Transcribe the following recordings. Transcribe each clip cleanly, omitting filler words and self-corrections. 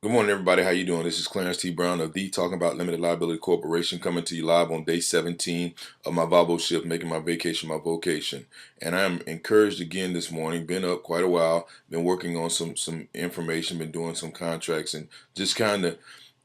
Good morning, everybody. How you doing? This is Clarence T. Brown of the Talking About Limited Liability Corporation, coming to you live on day 17 of my Volvo shift, making my vacation my vocation. And I'm encouraged again this morning. Been up quite a while. Been working on some information. Been doing some contracts and just kind of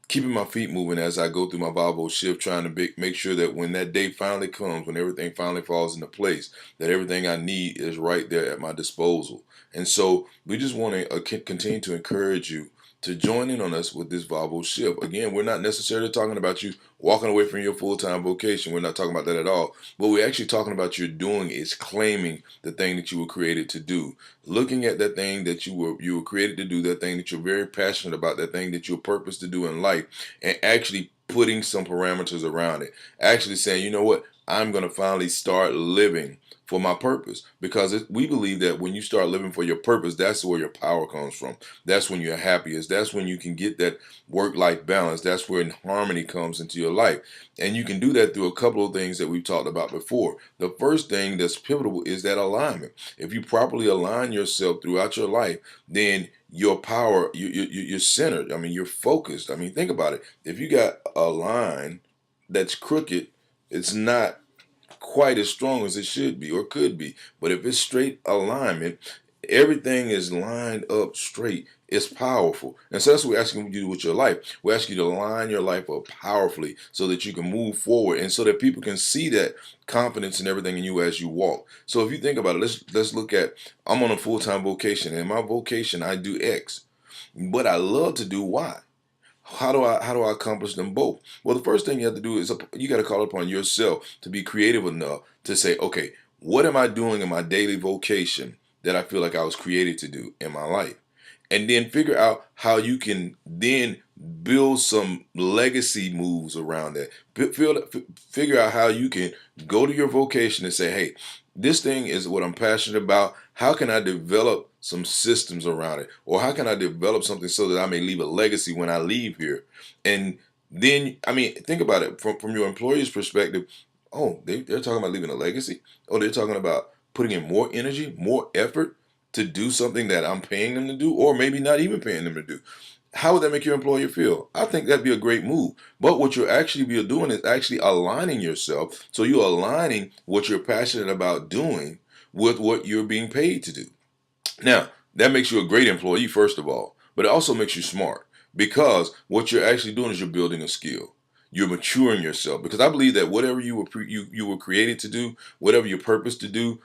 keeping my feet moving as I go through my Volvo shift, trying to make sure that when that day finally comes, when everything finally falls into place, that everything I need is right there at my disposal. And so we just want to continue to encourage you to join in on us with this Volvo shift. Again, we're not necessarily talking about you walking away from your full-time vocation. We're not talking about that at all. What we're actually talking about you doing is claiming the thing that you were created to do, looking at that thing that you were created to do, that thing that you're very passionate about, that thing that you're purposed to do in life, and actually putting some parameters around it. Actually saying, you know what, I'm going to finally start living for my purpose, because we believe that when you start living for your purpose, that's where your power comes from. That's when you're happiest. That's when you can get that work-life balance. That's when harmony comes into your life. And you can do that through a couple of things that we've talked about before. The first thing that's pivotal is that alignment. If you properly align yourself throughout your life, then your power, you're centered. I mean, you're focused. I mean, think about it. If you got a line that's crooked, it's not quite as strong as it should be or could be. But if it's straight alignment, everything is lined up straight. It's powerful. And so that's what we're asking you to do with your life. We're asking you to line your life up powerfully so that you can move forward and so that people can see that confidence and everything in you as you walk. So if you think about it, let's look at, I'm on a full-time vocation, and in my vocation I do X, but I love to do Y. How do I accomplish them both? Well, the first thing you have to do is you got to call upon yourself to be creative enough to say, okay, what am I doing in my daily vocation that I feel like I was created to do in my life? And then figure out how you can then build some legacy moves around that. Figure out how you can go to your vocation and say, hey, this thing is what I'm passionate about. How can I develop some systems around it? Or how can I develop something so that I may leave a legacy when I leave here? And then, I mean, think about it from your employer's perspective. Oh, they're talking about leaving a legacy. Oh, they're talking about putting in more energy, more effort to do something that I'm paying them to do, or maybe not even paying them to do. How would that make your employer feel? I think that'd be a great move. But what you're actually be doing is actually aligning yourself. So you're aligning what you're passionate about doing with what you're being paid to do. Now, that makes you a great employee, first of all, but it also makes you smart, because what you're actually doing is you're building a skill. You're maturing yourself, because I believe that whatever you were created to do, whatever your purpose to do,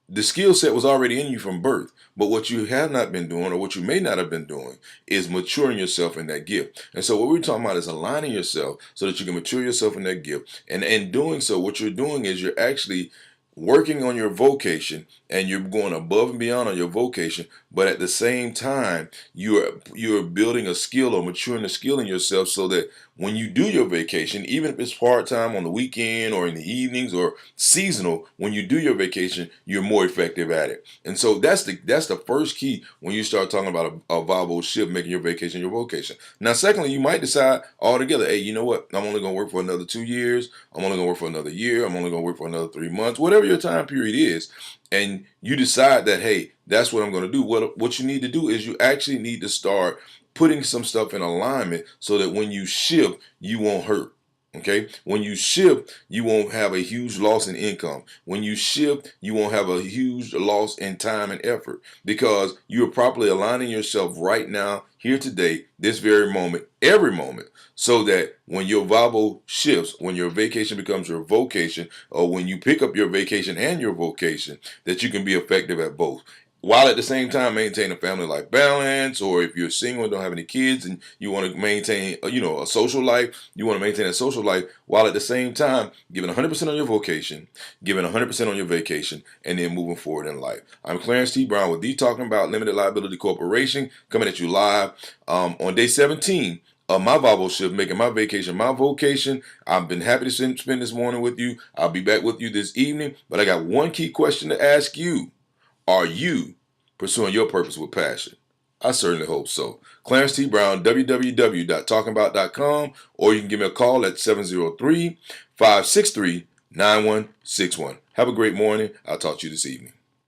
the skill set was already in you from birth. But what you have not been doing, or what you may not have been doing, is maturing yourself in that gift. And so what we're talking about is aligning yourself so that you can mature yourself in that gift. And in doing so, what you're doing is you're actually working on your vocation, and you're going above and beyond on your vocation, but at the same time you're building a skill or maturing a skill in yourself, so that when you do your vacation, even if it's part-time on the weekend or in the evenings or seasonal, when you do your vacation, you're more effective at it. And so that's the first key when you start talking about a viable shift, making your vacation your vocation. Now, secondly, you might decide altogether, hey, you know what, I'm only going to work for another 2 years, I'm only going to work for another year, I'm only going to work for another 3 months, whatever your time period is. And you decide that, hey, that's what I'm going to do. What you need to do is you actually need to start putting some stuff in alignment so that when you shift, you won't hurt. Okay. When you shift, you won't have a huge loss in income. When you shift, you won't have a huge loss in time and effort, because you're properly aligning yourself right now, here today, this very moment, every moment, so that when your Volvo shifts, when your vacation becomes your vocation, or when you pick up your vacation and your vocation, that you can be effective at both, while at the same time maintain a family life balance. Or if you're single and don't have any kids and you want to maintain a social life, you want to maintain a social life while at the same time giving 100% on your vocation, giving 100% on your vacation, and then moving forward in life. I'm Clarence T. Brown with the Talking About Limited Liability Corporation, coming at you live on day 17 of my Bible shift, making my vacation my vocation. I've been happy to spend this morning with you. I'll be back with you this evening, but I got one key question to ask you. Are you pursuing your purpose with passion? I certainly hope so. Clarence T. Brown, www.talkingabout.com, or you can give me a call at 703-563-9161. Have a great morning. I'll talk to you this evening.